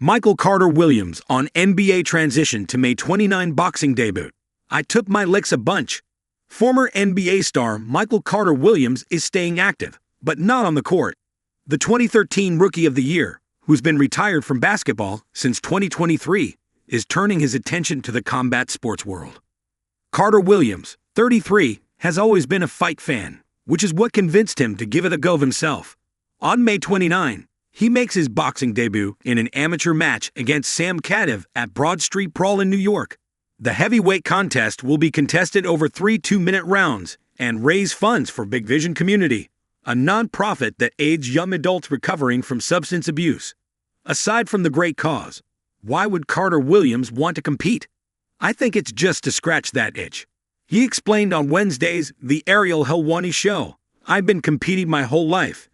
Michael Carter Williams on NBA transition to May 29 boxing debut. I took my licks a bunch. Former NBA star Michael Carter Williams is staying active, but not on the court. The 2013 Rookie of the Year, who's been retired from basketball since 2023, is turning his attention to the combat sports world. Carter Williams, 33, has always been a fight fan, which is what convinced him to give it a go himself. On May 29, he makes his boxing debut in an amateur match against Sam Khadiv at Broad Street Brawl in New York. The heavyweight contest will be contested over 3 two-minute rounds and raise funds for Big Vision Community, a non-profit that aids young adults recovering from substance abuse. Aside from the great cause, why would Carter Williams want to compete? I think it's just to scratch that itch. He explained on Wednesday's The Ariel Helwani Show, "I've been competing my whole life,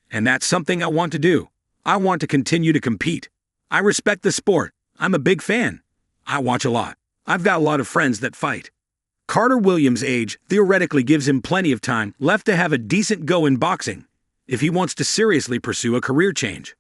and that's something I want to do. I want to continue to compete. I respect the sport. I'm a big fan. I watch a lot. I've got a lot of friends that fight." Carter Williams' age theoretically gives him plenty of time left to have a decent go in boxing if he wants to seriously pursue a career change.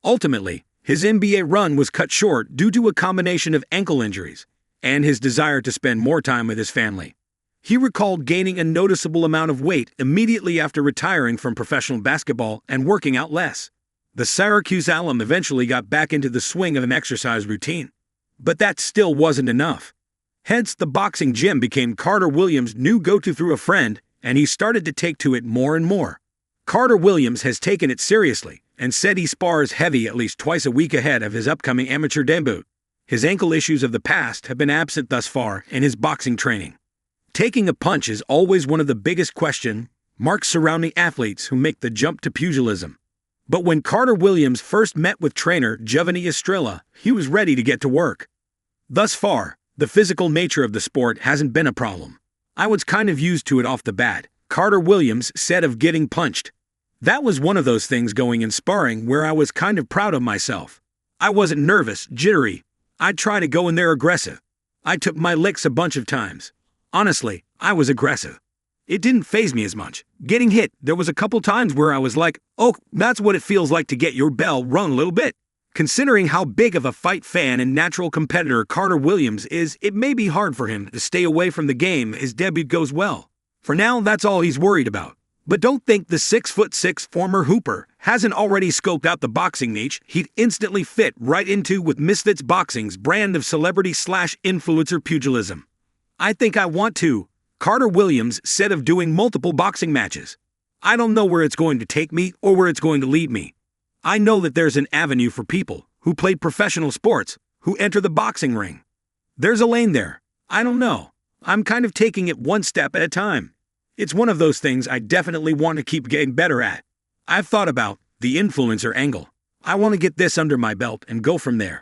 Ultimately, his NBA run was cut short due to a combination of ankle injuries and his desire to spend more time with his family. He recalled gaining a noticeable amount of weight immediately after retiring from professional basketball and working out less. The Syracuse alum eventually got back into the swing of an exercise routine, but that still wasn't enough. Hence, the boxing gym became Carter Williams' new go-to through a friend, and he started to take to it more and more. Carter Williams has taken it seriously and said he spars heavy at least twice a week ahead of his upcoming amateur debut. His ankle issues of the past have been absent thus far in his boxing training. Taking a punch is always one of the biggest question marks surrounding athletes who make the jump to pugilism. But when Carter Williams first met with trainer Giovanni Estrella, he was ready to get to work. Thus far, the physical nature of the sport hasn't been a problem. "I was kind of used to it off the bat," Carter Williams said of getting punched. "That was one of those things going in sparring where I was kind of proud of myself. I wasn't nervous, jittery. I'd try to go in there aggressive. I took my licks a bunch of times. Honestly, I was aggressive. It didn't faze me as much. Getting hit, there was a couple times where I was like, oh, that's what it feels like to get your bell rung a little bit." Considering how big of a fight fan and natural competitor Carter Williams is, it may be hard for him to stay away from the game as debut goes well. For now, that's all he's worried about. But don't think the 6'6" former hooper hasn't already scoped out the boxing niche he'd instantly fit right into with Misfits Boxing's brand of celebrity/influencer pugilism. "I think I want to," Carter Williams said of doing multiple boxing matches. "I don't know where it's going to take me or where it's going to lead me. I know that there's an avenue for people who play professional sports who enter the boxing ring. There's a lane there. I don't know. I'm kind of taking it one step at a time. It's one of those things I definitely want to keep getting better at. I've thought about the influencer angle. I want to get this under my belt and go from there."